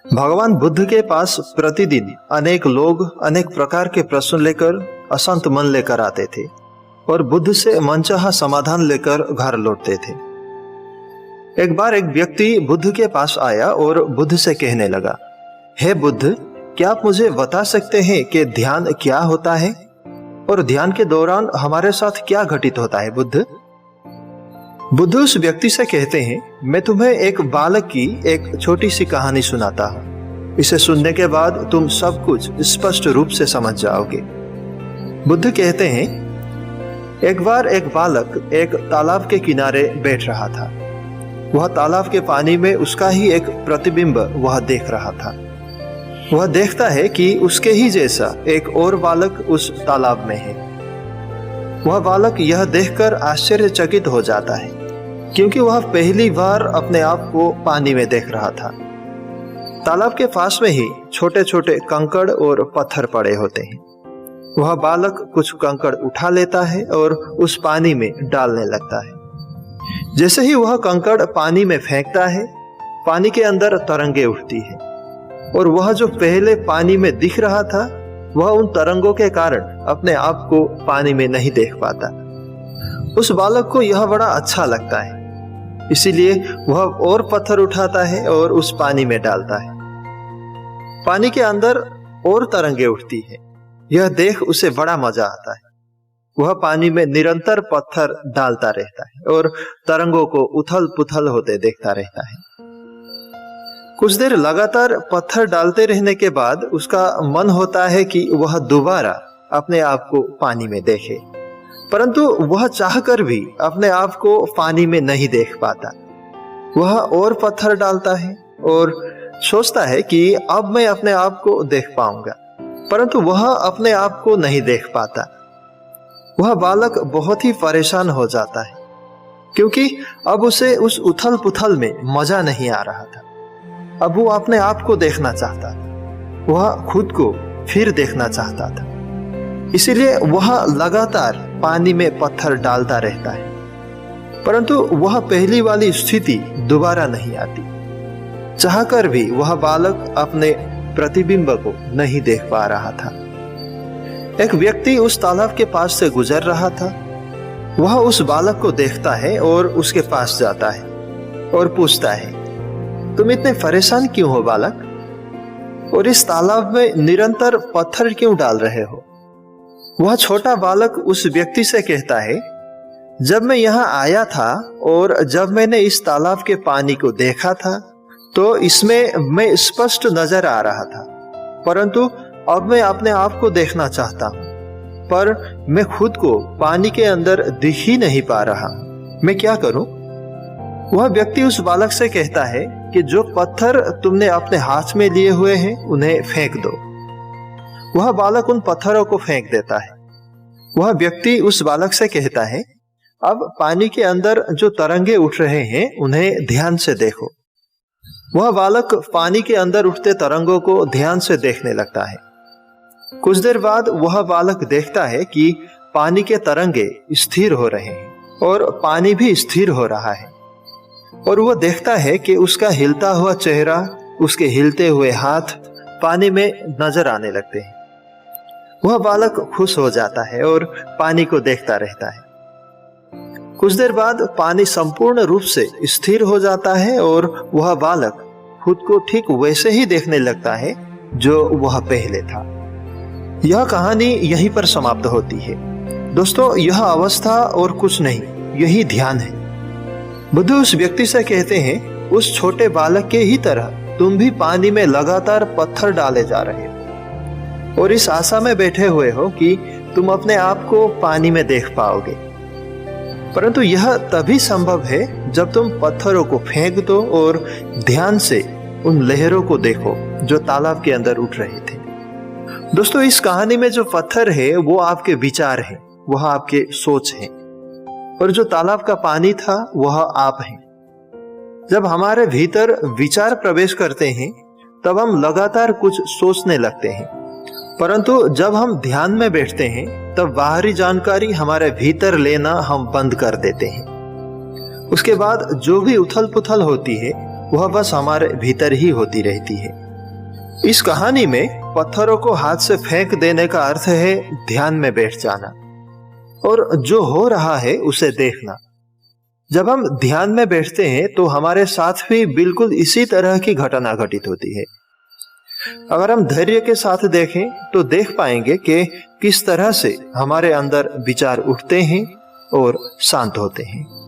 भगवान बुद्ध के पास प्रतिदिन अनेक लोग अनेक प्रकार के प्रश्न लेकर अशांत मन लेकर आते थे और बुद्ध से मनचाहा समाधान लेकर घर लौटते थे। एक बार एक व्यक्ति बुद्ध के पास आया और बुद्ध से कहने लगा, हे बुद्ध, क्या आप मुझे बता सकते हैं कि ध्यान क्या होता है और ध्यान के दौरान हमारे साथ क्या घटित होता है? बुद्ध उस व्यक्ति से कहते हैं, मैं तुम्हें एक बालक की एक छोटी सी कहानी सुनाता हूं। इसे सुनने के बाद तुम सब कुछ स्पष्ट रूप से समझ जाओगे। बुद्ध कहते हैं, एक बार एक बालक एक तालाब के किनारे बैठ रहा था। वह तालाब के पानी में उसका ही एक प्रतिबिंब वह देख रहा था। वह देखता है कि उसके ही जैसा एक और बालक उस तालाब में है। वह बालक यह देखकर आश्चर्यचकित हो जाता है, क्योंकि वह पहली बार अपने आप को पानी में देख रहा था। तालाब के पास में ही छोटे छोटे कंकड़ और पत्थर पड़े होते हैं। वह बालक कुछ कंकड़ उठा लेता है और उस पानी में डालने लगता है। जैसे ही वह कंकड़ पानी में फेंकता है, पानी के अंदर तरंगे उठती है और वह जो पहले पानी में दिख रहा था, वह उन तरंगों के कारण अपने आप को पानी में नहीं देख पाता। उस बालक को यह बड़ा अच्छा लगता है, इसीलिए वह और पत्थर उठाता है और उस पानी में डालता है। पानी के अंदर और तरंगे उठती है। यह देख उसे बड़ा मजा आता है। वह पानी में निरंतर पत्थर डालता रहता है और तरंगों को उथल पुथल होते देखता रहता है। कुछ देर लगातार पत्थर डालते रहने के बाद उसका मन होता है कि वह दोबारा अपने आप को पानी में देखे, परंतु वह चाहकर भी अपने आप को पानी में नहीं देख पाता। वह और पत्थर डालता है और सोचता है कि अब मैं अपने आप को देख पाऊंगा, परंतु वह अपने आप को नहीं देख पाता। वह बालक बहुत ही परेशान हो जाता है, क्योंकि अब उसे उस उथल पुथल में मजा नहीं आ रहा था। अब वो अपने आप को देखना चाहता था। वह खुद को फिर देखना चाहता था, इसीलिए वह लगातार पानी में पत्थर डालता रहता है, परंतु वह पहली वाली स्थिति दोबारा नहीं आती। चाहकर भी वह बालक अपने प्रतिबिंब को नहीं देख पा रहा था। एक व्यक्ति उस तालाब के पास से गुजर रहा था। वह उस बालक को देखता है और उसके पास जाता है और पूछता है, तुम इतने परेशान क्यों हो बालक, और इस तालाब में निरंतर पत्थर क्यों डाल रहे हो? वह छोटा बालक उस व्यक्ति से कहता है, जब मैं यहाँ आया था और जब मैंने इस तालाब के पानी को देखा था तो इसमें मैं स्पष्ट नजर आ रहा था, परंतु अब मैं अपने आप को देखना चाहता हूँ, पर मैं खुद को पानी के अंदर दिख ही नहीं पा रहा। मैं क्या करूं? वह व्यक्ति उस बालक से कहता है कि जो पत्थर तुमने अपने हाथ में लिए हुए हैं उन्हें फेंक दो। वह बालक उन पत्थरों को फेंक देता है। वह व्यक्ति उस बालक से कहता है, अब पानी के अंदर जो तरंगे उठ रहे हैं उन्हें ध्यान से देखो। वह बालक पानी के अंदर उठते तरंगों को ध्यान से देखने लगता है। कुछ देर बाद वह बालक देखता है कि पानी के तरंगे स्थिर हो रहे हैं और पानी भी स्थिर हो रहा है, और वह देखता है कि उसका हिलता हुआ चेहरा, उसके हिलते हुए हाथ पानी में नजर आने लगते हैं। वह बालक खुश हो जाता है और पानी को देखता रहता है। कुछ देर बाद पानी संपूर्ण रूप से स्थिर हो जाता है और वह बालक खुद को ठीक वैसे ही देखने लगता है जो वह पहले था। यह कहानी यहीं पर समाप्त होती है। दोस्तों, यह अवस्था और कुछ नहीं, यही ध्यान है। बुद्ध उस व्यक्ति से कहते हैं, उस छोटे बालक के ही तरह तुम भी पानी में लगातार पत्थर डाले जा रहे हो और इस आशा में बैठे हुए हो कि तुम अपने आप को पानी में देख पाओगे, परंतु यह तभी संभव है जब तुम पत्थरों को फेंक दो और ध्यान से उन लहरों को देखो जो तालाब के अंदर उठ रहे थे। दोस्तों, इस कहानी में जो पत्थर है वो आपके विचार हैं, वह आपके सोच हैं, और जो तालाब का पानी था वह आप हैं। जब हमारे भीतर विचार प्रवेश करते हैं तब हम लगातार कुछ सोचने लगते हैं, परंतु जब हम ध्यान में बैठते हैं तब बाहरी जानकारी हमारे भीतर लेना हम बंद कर देते हैं। उसके बाद जो भी उथल पुथल होती है वह बस हमारे भीतर ही होती रहती है। इस कहानी में पत्थरों को हाथ से फेंक देने का अर्थ है ध्यान में बैठ जाना और जो हो रहा है उसे देखना। जब हम ध्यान में बैठते हैं तो हमारे साथ भी बिल्कुल इसी तरह की घटना घटित होती है। अगर हम धैर्य के साथ देखें तो देख पाएंगे कि किस तरह से हमारे अंदर विचार उठते हैं और शांत होते हैं।